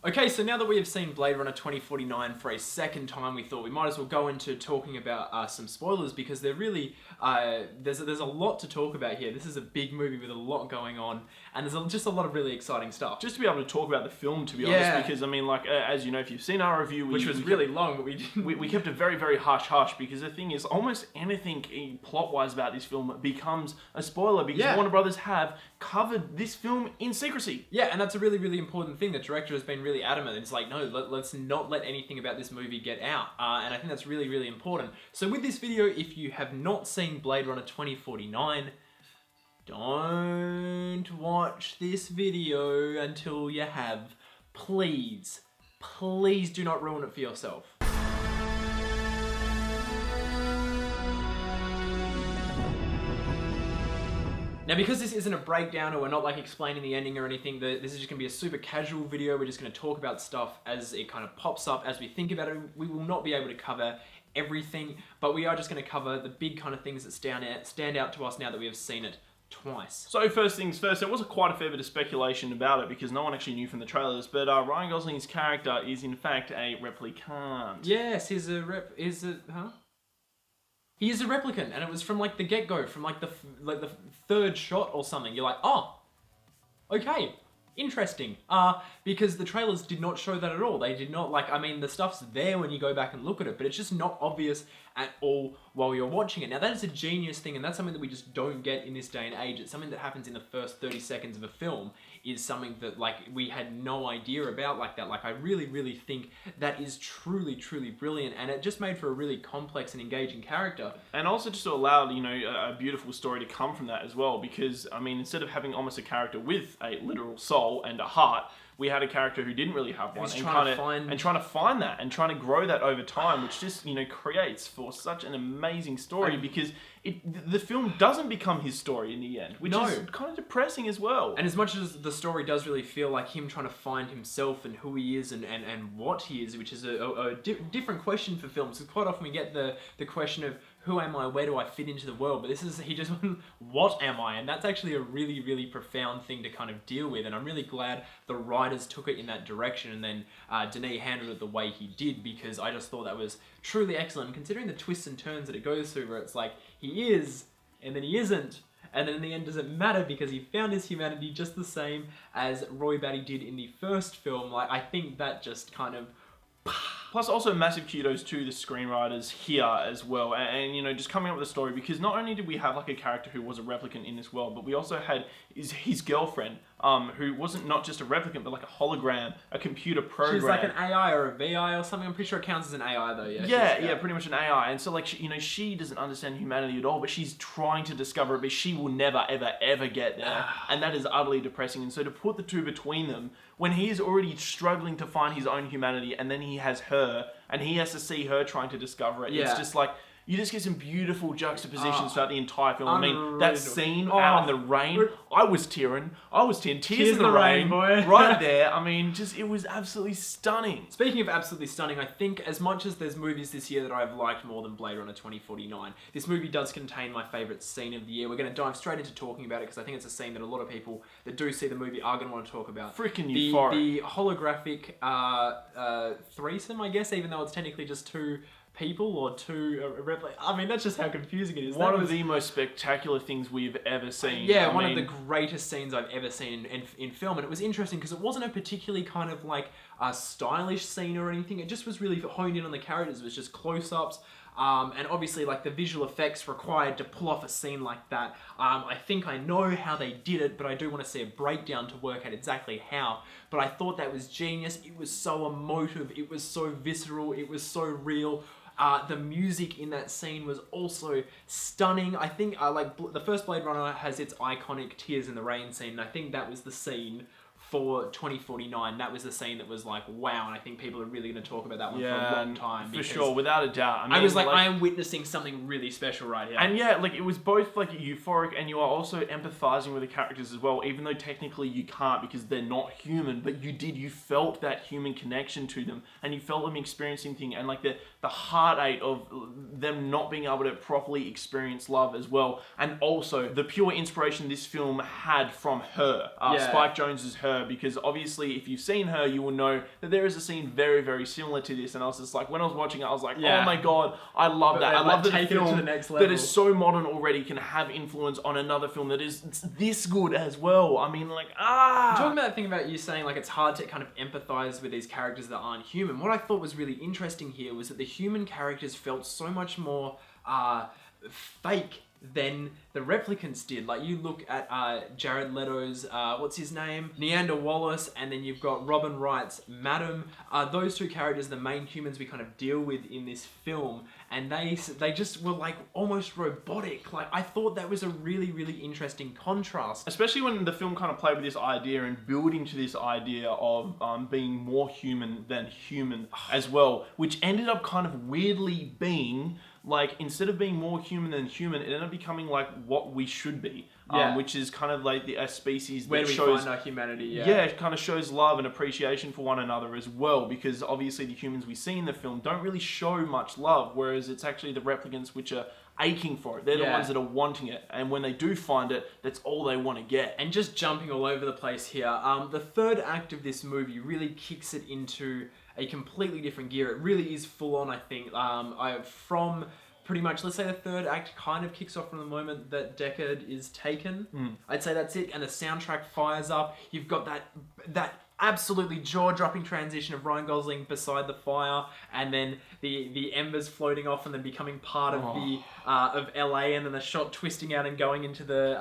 Okay, so now that we have seen Blade Runner 2049 for a second time, we thought we might as well go into talking about some spoilers, because they're really, there's a lot to talk about here. This is a big movie with a lot going on, and there's just a lot of really exciting stuff. Just to be able to talk about the film, to be honest, because, I mean, like, as you know, if you've seen our review... Which was really long, but we didn't... We kept it very, very hush-hush, because the thing is, almost anything plot-wise about this film becomes a spoiler, because Warner Brothers have covered this film in secrecy. Yeah, and that's a really, really important thing. The director has been really adamant. It's like, no, let's not let anything about this movie get out. And I think that's really, really important. So with this video, if you have not seen Blade Runner 2049, don't watch this video until you have. Please, please do not ruin it for yourself. Now, because this isn't a breakdown, or we're not like explaining the ending or anything, this is just going to be a super casual video. We're just going to talk about stuff as it kind of pops up, as we think about it. We will not be able to cover everything, but we are just going to cover the big kind of things that stand out to us now that we have seen it twice. So first things first, there was quite a fair bit of speculation about it, because no one actually knew from the trailers, but Ryan Gosling's character is in fact a replicant. Yes, He is a replicant, and it was from like the get-go, from like the third shot or something. You're like, oh, okay, interesting. Because the trailers did not show that at all. They did not, like, I mean, the stuff's there when you go back and look at it, but it's just not obvious at all while you're watching it. Now, that is a genius thing, and that's something that we just don't get in this day and age. It's something that happens in the first 30 seconds of a film, is something that, like, we had no idea about like that. Like, I really, really think that is truly, truly brilliant, and it just made for a really complex and engaging character. And also just allowed, you know, a beautiful story to come from that as well, because, I mean, instead of having almost a character with a literal soul and a heart, we had a character who didn't really have one, trying to find that and trying to grow that over time, which just, you know, creates for such an amazing story, because the film doesn't become his story in the end, which is kind of depressing as well. And as much as the story does really feel like him trying to find himself and who he is and what he is, which is a different question for films. Because quite often we get the question of, who am I? Where do I fit into the world? But this is, he just went, what am I? And that's actually a really, really profound thing to kind of deal with. And I'm really glad the writers took it in that direction, and then Denis handled it the way he did, because I just thought that was truly excellent. Considering the twists and turns that it goes through, where it's like, he is, and then he isn't. And then in the end, does it matter, because he found his humanity just the same as Roy Batty did in the first film. Like, I think that just kind of... Plus, also massive kudos to the screenwriters here as well, and you know, just coming up with a story, because not only did we have like a character who was a replicant in this world, but we also had his girlfriend, who wasn't not just a replicant, but like a hologram, a computer program. She's like an AI or a VI or something. I'm pretty sure it counts as an AI though. Yeah, pretty much an AI. And so like, she doesn't understand humanity at all, but she's trying to discover it, but she will never, ever, ever get there. And that is utterly depressing. And so to put the two between them, when he is already struggling to find his own humanity, and then he has her, and he has to see her trying to discover it, it's just like, you just get some beautiful juxtapositions throughout the entire film. I mean, that scene out in the rain, I was tearing. Tears in the rain, boy. Right there. I mean, just, it was absolutely stunning. Speaking of absolutely stunning, I think as much as there's movies this year that I've liked more than Blade Runner 2049, this movie does contain my favourite scene of the year. We're going to dive straight into talking about it, because I think it's a scene that a lot of people that do see the movie are going to want to talk about. Freaking euphoric. The holographic threesome, I guess, even though it's technically just two people or two I mean, that's just how confusing it is. One of the most spectacular things we've ever seen. Yeah, one of the greatest scenes I've ever seen in film. And it was interesting because it wasn't a particularly kind of like a stylish scene or anything. It just was really honed in on the characters. It was just close-ups. And obviously, like, the visual effects required to pull off a scene like that. I think I know how they did it, but I do want to see a breakdown to work out exactly how. But I thought that was genius. It was so emotive. It was so visceral. It was so real. The music in that scene was also stunning. I think like the first Blade Runner has its iconic Tears in the Rain scene, and I think that was the scene for 2049. That was the scene that was like, wow, and I think people are really going to talk about that one for a long time. For sure, without a doubt. I mean, I was like, I am witnessing something really special right here. And yeah, like, it was both like euphoric, and you are also empathizing with the characters as well, even though technically you can't because they're not human, but you felt that human connection to them, and you felt them experiencing things, and like the heartache of them not being able to properly experience love as well, and also the pure inspiration this film had from her. Spike Jonze's her, her, because obviously if you've seen her, you will know that there is a scene very, very similar to this. And I was just like, when I was watching it, I was like, oh my god, I love that. I love that a film to the next level. that is so modern already can have influence on another film that is this good as well. I mean, like, Talking about that thing about you saying like it's hard to kind of empathize with these characters that aren't human. What I thought was really interesting here was that the human characters felt so much more fake than the replicants did. Like, you look at Jared Leto's, what's his name? Neander Wallace, and then you've got Robin Wright's Madam. Those two characters, the main humans we kind of deal with in this film, and they just were like almost robotic. Like, I thought that was a really, really interesting contrast. Especially when the film kind of played with this idea and building to this idea of being more human than human as well, which ended up kind of weirdly being like, instead of being more human than human, it ended up becoming like what we should be, which is kind of like a species where that we shows find our humanity. Yeah, it kind of shows love and appreciation for one another as well, because obviously the humans we see in the film don't really show much love, whereas it's actually the replicants which are aching for it. They're the ones that are wanting it, and when they do find it, that's all they want to get. And just jumping all over the place here, the third act of this movie really kicks it into a completely different gear. It really is full on, I think. From pretty much, let's say the third act kind of kicks off from the moment that Deckard is taken. I'd say that's it, and the soundtrack fires up. You've got that absolutely jaw-dropping transition of Ryan Gosling beside the fire, and then the embers floating off and then becoming part of the of LA, and then the shot twisting out and going into the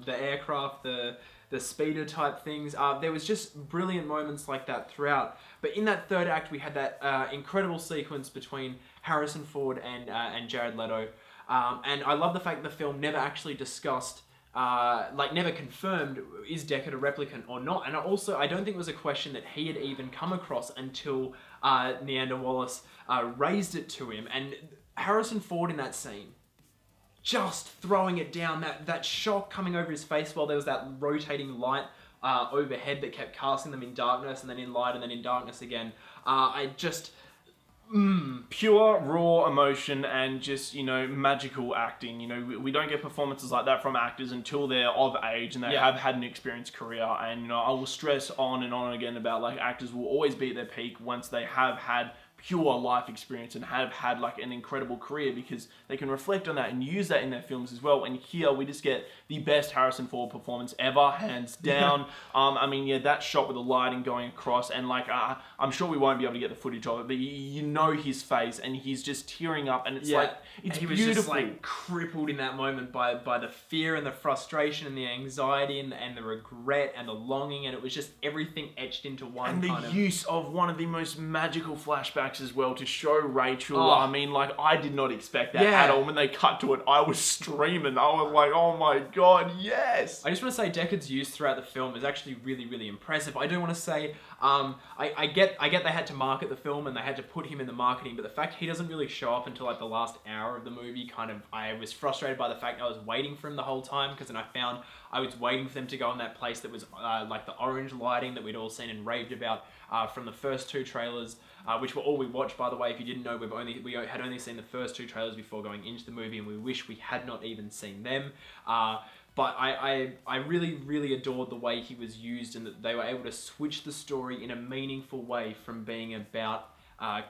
aircraft, the speeder type things. There was just brilliant moments like that throughout. But in that third act, we had that incredible sequence between Harrison Ford and Jared Leto. And I love the fact that the film never actually discussed, never confirmed, is Deckard a replicant or not. And also, I don't think it was a question that he had even come across until Neander Wallace raised it to him. And Harrison Ford in that scene, just throwing it down, that shock coming over his face while there was that rotating light overhead that kept casting them in darkness and then in light and then in darkness again. Pure raw emotion and just, magical acting. We don't get performances like that from actors until they're of age and they have had an experienced career. And I will stress on and on again about, like, actors will always be at their peak once they have had pure life experience and have had like an incredible career, because they can reflect on that and use that in their films as well. And here we just get the best Harrison Ford performance ever, hands down. That shot with the lighting going across, and like I'm sure we won't be able to get the footage of it, but you know his face and he's just tearing up, and it's like, it's he was beautiful. Just like crippled in that moment by the fear and the frustration and the anxiety and the regret and the longing, and it was just everything etched into one. And the use of one of the most magical flashbacks as well to show Rachel. I did not expect that at all. When they cut to it, I was streaming. I was like, oh my god, yes! I just want to say Deckard's use throughout the film is actually really, really impressive. I do want to say, I get they had to market the film and they had to put him in the marketing, but the fact he doesn't really show up until like the last hour of the movie, I was frustrated by the fact I was waiting for him the whole time, because then I found I was waiting for them to go in that place that was like the orange lighting that we'd all seen and raved about from the first two trailers, which were all we watched, by the way. If you didn't know, we had only seen the first two trailers before going into the movie, and we wish we had not even seen them. But I really, really adored the way he was used, and that they were able to switch the story in a meaningful way from being about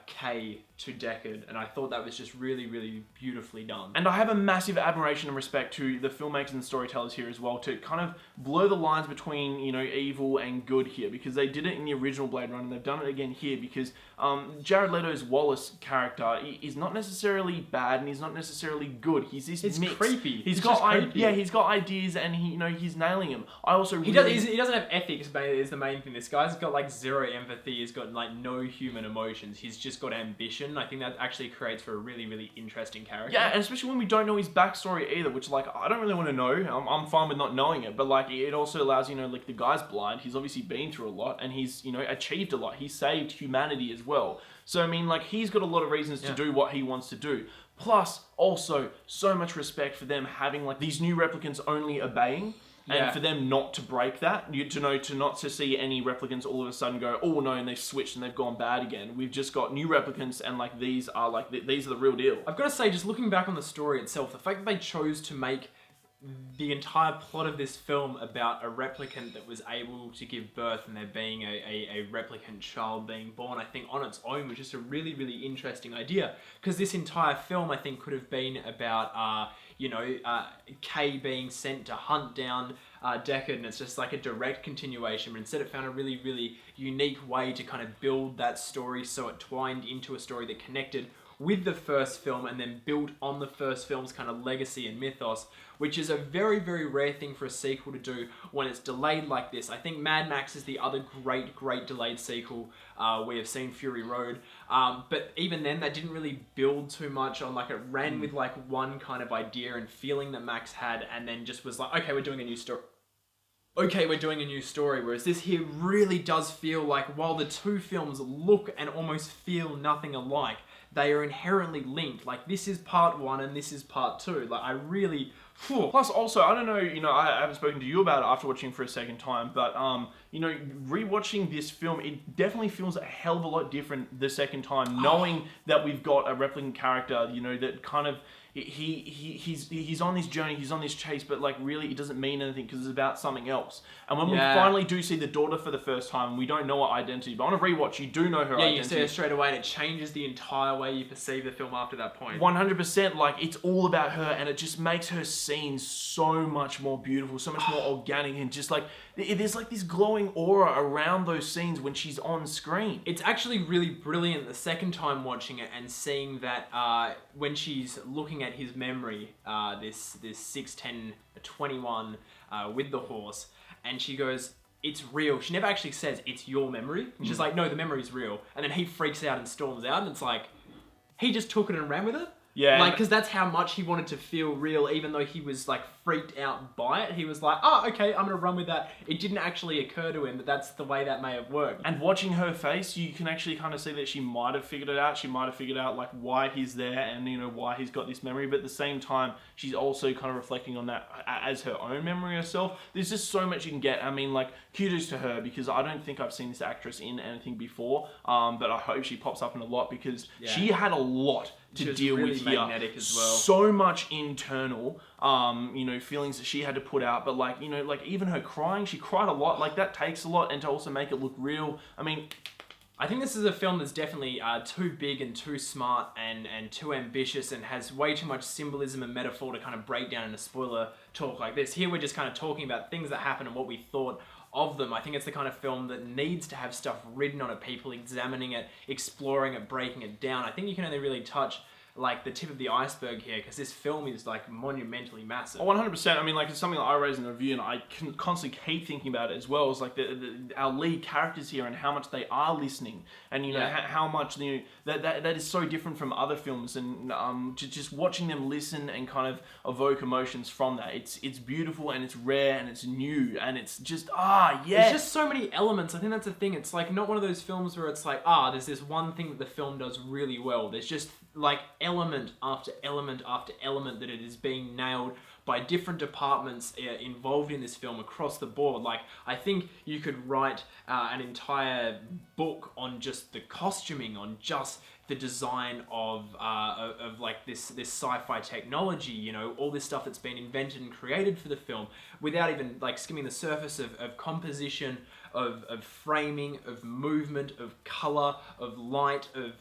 Kay to Deckard, and I thought that was just really, really beautifully done. And I have a massive admiration and respect to the filmmakers and storytellers here as well, to kind of blur the lines between, evil and good here, because they did it in the original Blade Runner and they've done it again here, because Jared Leto's Wallace character is not necessarily bad and he's not necessarily good. He's this mix. Creepy. He's got ideas, and he's nailing them. He doesn't have ethics, but is the main thing. This guy's got like zero empathy. He's got like no human emotions. He's just got ambition. I think that actually creates for a really, really interesting character. Yeah, and especially when we don't know his backstory either, which, like, I don't really want to know. I'm fine with not knowing it, but, like, it also allows, like, the guy's blind. He's obviously been through a lot, and he's, achieved a lot. He saved humanity as well. So, I mean, like, he's got a lot of reasons to do what he wants to do. Plus, also, so much respect for them having, like, these new replicants only obeying. And for them not to break that, not to see any replicants all of a sudden go, oh no, and they've switched and they've gone bad again. We've just got new replicants, and like these are the real deal. I've got to say, just looking back on the story itself, the fact that they chose to make the entire plot of this film about a replicant that was able to give birth and there being a replicant child being born, I think on its own was just a really, really interesting idea. Because this entire film, I think, could have been about, Kay being sent to hunt down Deckard, and it's just like a direct continuation, but instead it found a really, really unique way to kind of build that story so it twined into a story that connected with the first film and then built on the first film's kind of legacy and mythos, which is a very, very rare thing for a sequel to do when it's delayed like this. I think Mad Max is the other great, great delayed sequel. We have seen Fury Road. But even then, that didn't really build too much on, like, it ran with, like, one kind of idea and feeling that Max had, and then just was like, okay, we're doing a new story. Whereas this here really does feel like, while the two films look and almost feel nothing alike, they are inherently linked. Like, this is part one and this is part two. Like, I really... Plus, also, I don't know, I haven't spoken to you about it after watching for a second time, but, rewatching this film, it definitely feels a hell of a lot different the second time, knowing that we've got a replicant character, that kind of... He's on this journey, he's on this chase, but like really it doesn't mean anything because it's about something else. And when we finally do see the daughter for the first time, we don't know her identity, but on a rewatch you do know her identity. Yeah, you see her straight away and it changes the entire way you perceive the film after that point. 100%, like it's all about her and it just makes her scenes so much more beautiful, so much more organic, and just like there's like this glowing aura around those scenes when she's on screen. It's actually really brilliant the second time watching it and seeing that when she's looking at his memory, this 6-10-21 with the horse, and she goes, it's real. She never actually says it's your memory. She's like, no, the memory's real. And then he freaks out and storms out, and it's like, he just took it and ran with it. Yeah. Like, because that's how much he wanted to feel real, even though he was, like, freaked out by it. He was like, oh, okay, I'm going to run with that. It didn't actually occur to him that that's the way that may have worked. And watching her face, you can actually kind of see that she might have figured it out. She might have figured out, like, why he's there and, why he's got this memory. But at the same time, she's also kind of reflecting on that as her own memory herself. There's just so much you can get. I mean, like, kudos to her, because I don't think I've seen this actress in anything before. But I hope she pops up in a lot, because she had a lot to deal really with here. Magnetic as well. So much internal, feelings that she had to put out, but like even her crying, she cried a lot. Like, that takes a lot, and to also make it look real. I mean, I think this is a film that's definitely too big and too smart and too ambitious and has way too much symbolism and metaphor to kind of break down in a spoiler talk like this. Here we're just kind of talking about things that happen and what we thought of them. I think it's the kind of film that needs to have stuff written on it, people examining it, exploring it, breaking it down. I think you can only really touch like the tip of the iceberg here, because this film is like monumentally massive. 100%. I mean, like, it's something that I raised in the review, and I can constantly keep thinking about it as well. Is like our lead characters here and how much they are listening, and how much that is so different from other films, and just watching them listen and kind of evoke emotions from that. It's beautiful and it's rare and it's new and it's just There's just so many elements. I think that's the thing. It's like not one of those films where it's like there's this one thing that the film does really well. There's just like element after element after element that it is being nailed by different departments involved in this film across the board. Like, I think you could write an entire book on just the costuming, on just the design of like this sci-fi technology, all this stuff that's been invented and created for the film, without even like skimming the surface of composition, of framing, of movement, of color, of light, of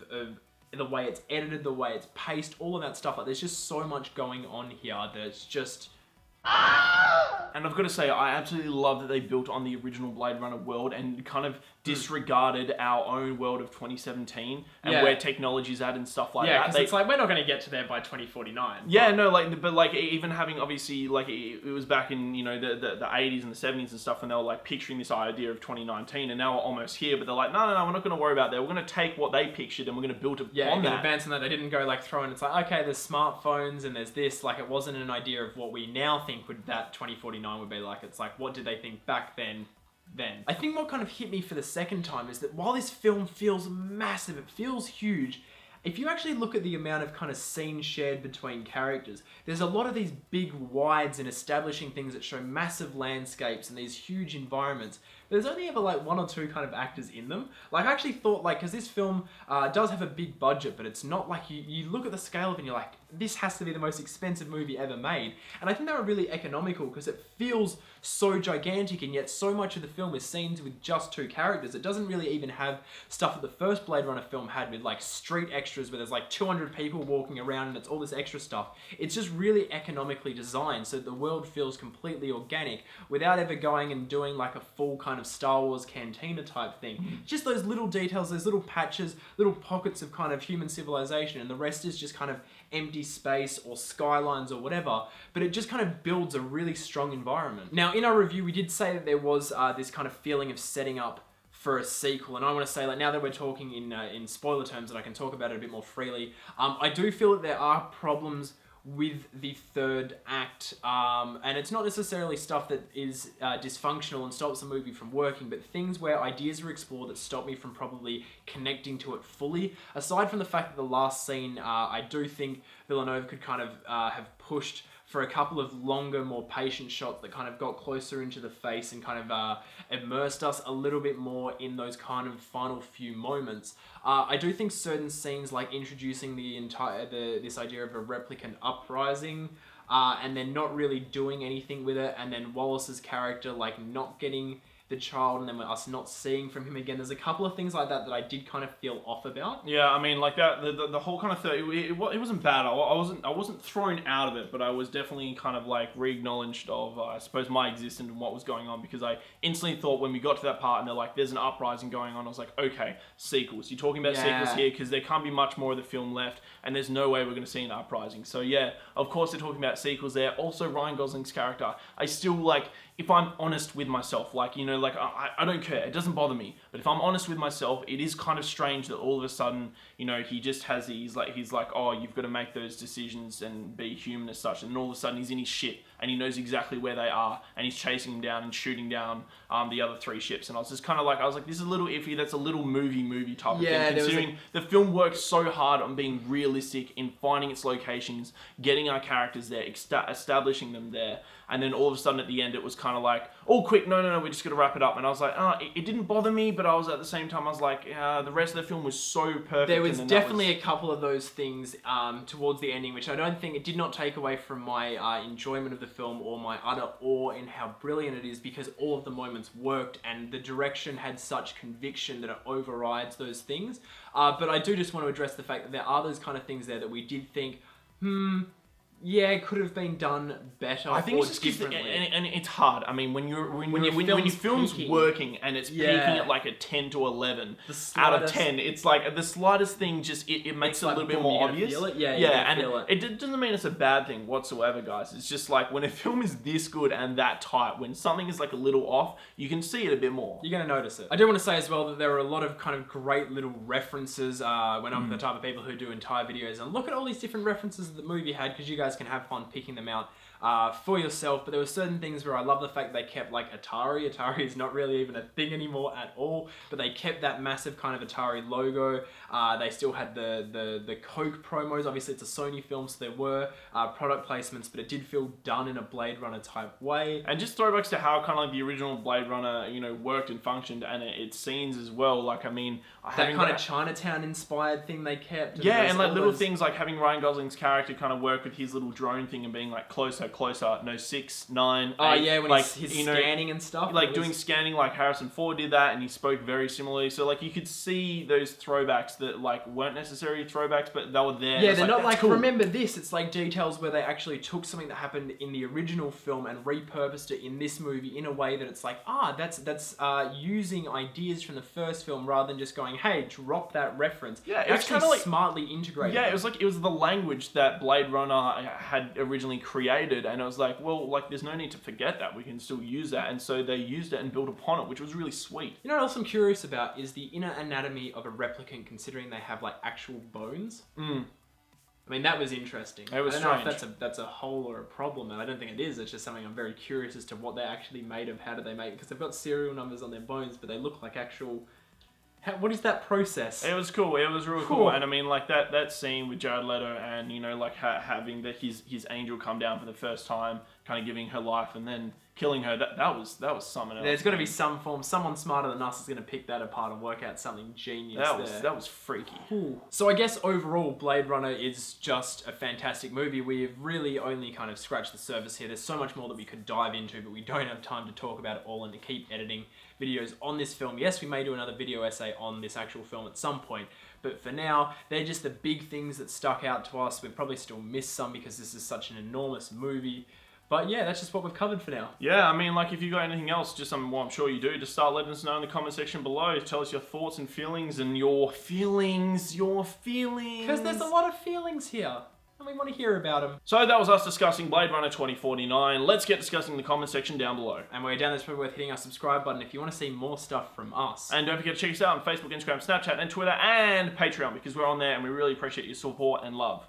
the way it's edited, the way it's paced, all of that stuff. Like, there's just so much going on here that's just... And I've got to say, I absolutely love that they built on the original Blade Runner world and kind of disregarded our own world of 2017 and where technology's at and stuff like that. Yeah, because it's like, we're not going to get to there by 2049. Yeah, no, like, but like, even having, obviously, like, it was back in, the 80s and the 70s and stuff, and they were like picturing this idea of 2019, and now we're almost here, but they're like, no, we're not going to worry about that. We're going to take what they pictured and we're going to build upon that. Yeah, advancing that. They didn't go like throwing, it's like, okay, there's smartphones and there's this. Like, it wasn't an idea of what we now think that 2049 would be like. It's like, what did they think back then? I think what kind of hit me for the second time is that while this film feels massive, it feels huge, if you actually look at the amount of kind of scenes shared between characters, there's a lot of these big wides and establishing things that show massive landscapes and these huge environments, there's only ever like one or two kind of actors in them. Like I actually thought like, because this film does have a big budget, but it's not like you look at the scale of it and you're like, this has to be the most expensive movie ever made. And I think they were really economical because it feels so gigantic, and yet so much of the film is scenes with just two characters. It doesn't really even have stuff that the first Blade Runner film had with like street extras where there's like 200 people walking around and it's all this extra stuff. It's just really economically designed so that the world feels completely organic without ever going and doing like a full kind of Star Wars cantina type thing. Just those little details, those little patches, little pockets of kind of human civilization, and the rest is just kind of empty space or skylines or whatever, but it just kind of builds a really strong environment. Now, in our review, we did say that there was this kind of feeling of setting up for a sequel, and I want to say, like, now that we're talking in spoiler terms and I can talk about it a bit more freely, I do feel that there are problems with the third act, and it's not necessarily stuff that is dysfunctional and stops the movie from working, but things where ideas are explored that stop me from probably connecting to it fully. Aside from the fact that the last scene, I do think Villeneuve could kind of have pushed for a couple of longer, more patient shots that kind of got closer into the face and kind of immersed us a little bit more in those kind of final few moments. I do think certain scenes, like introducing this idea of a replicant uprising, and then not really doing anything with it, and then Wallace's character like not getting the child, and then us not seeing from him again. There's a couple of things like that that I did kind of feel off about. Yeah, I mean, like that, the whole kind of thing, it wasn't bad. I wasn't thrown out of it, but I was definitely kind of like re-acknowledged of, I suppose, my existence and what was going on, because I instantly thought when we got to that part and they're like, there's an uprising going on, I was like, okay, sequels. You're talking about sequels here because there can't be much more of the film left, and there's no way we're going to see an uprising. So yeah, of course they're talking about sequels there. Also, Ryan Gosling's character, I still like, if I'm honest with myself, like, you know, like, I don't care, it doesn't bother me, but if I'm honest with myself, it is kind of strange that all of a sudden, you know, he just has he's like, oh, you've got to make those decisions and be human as such, and all of a sudden he's in his ship, and he knows exactly where they are, and he's chasing them down and shooting down the other three ships, and I was just kind of like, this is a little iffy. That's a little movie type of thing, considering the film works so hard on being realistic in finding its locations, getting our characters there, establishing them there, and then all of a sudden at the end it was kind of like, oh, quick, no, we're just going to wrap it up. And I was like, it didn't bother me, but I was at the same time, I was like, the rest of the film was so perfect. There was definitely a couple of those things towards the ending, which I don't think, it did not take away from my enjoyment of the film or my utter awe in how brilliant it is, because all of the moments worked and the direction had such conviction that it overrides those things. But I do just want to address the fact that there are those kind of things there that we did think, yeah, it could have been done better. I think or it's just differently. and it's hard. I mean, when your film's working and it's peaking at like a 10 to 11 out of 10, it's like the slightest thing just it makes it a little bit more obvious. Feel it? Yeah, and it doesn't mean it's a bad thing whatsoever, guys. It's just like when a film is this good and that tight, when something is like a little off, you can see it a bit more. You're going to notice it. I do want to say as well that there are a lot of kind of great little references when I'm the type of people who do entire videos and look at all these different references that the movie had, because you guys can have fun picking them out for yourself. But there were certain things where I love the fact they kept like Atari. Atari is not really even a thing anymore at all, but they kept that massive kind of Atari logo. They still had the Coke promos. Obviously it's a Sony film, so there were product placements, but it did feel done in a Blade Runner type way. And just throwbacks to how kind of like the original Blade Runner, you know, worked and functioned, and its scenes as well. Like, I mean, that kind of Chinatown inspired thing they kept. Yeah, and like little things like having Ryan Gosling's character kind of work with his little drone thing and being like closer, no, 6, 9, 8. Oh yeah, when like, he's scanning and stuff. Like doing scanning, like Harrison Ford did that, and he spoke very similarly. So like you could see those throwbacks that like weren't necessarily throwbacks, but they were there. Yeah, they're not like, cool. Remember this. It's like details where they actually took something that happened in the original film and repurposed it in this movie in a way that it's like, that's using ideas from the first film rather than just going, hey, drop that reference. Yeah, it's kind of like smartly integrated. Yeah, it was the language that Blade Runner had originally created, and it was like, well, like there's no need to forget that. We can still use that, and so they used it and built upon it, which was really sweet. You know what else I'm curious about is the inner anatomy of a replicant, considering they have like actual bones. I mean, that was interesting. It was I don't strange. know if that's a hole or a problem, and I don't think it is. It's just something I'm very curious as to what they're actually made of. How do they make it? Because they've got serial numbers on their bones, but they look like actual... what is that process? It was cool. It was really cool. And I mean, like that scene with Jared Leto and, you know, like having his angel come down for the first time, kind of giving her life and then killing her. That was something else. There's got to be some form. Someone smarter than us is going to pick that apart and work out something genius. That was freaky. Ooh. So I guess overall, Blade Runner is just a fantastic movie. We've really only kind of scratched the surface here. There's so much more that we could dive into, but we don't have time to talk about it all and to keep editing videos on this film. Yes, we may do another video essay on this actual film at some point, but for now, they're just the big things that stuck out to us. We've probably still missed some because this is such an enormous movie. But yeah, that's just what we've covered for now. Yeah, I mean, like, if you got anything else, just something, well, I'm sure you do, just start letting us know in the comment section below. Tell us your thoughts and feelings and your feelings. Because there's a lot of feelings here, and we want to hear about them. So that was us discussing Blade Runner 2049. Let's get discussing in the comment section down below. And while you're down there, it's probably worth hitting our subscribe button if you want to see more stuff from us. And don't forget to check us out on Facebook, Instagram, Snapchat, and Twitter, and Patreon, because we're on there and we really appreciate your support and love.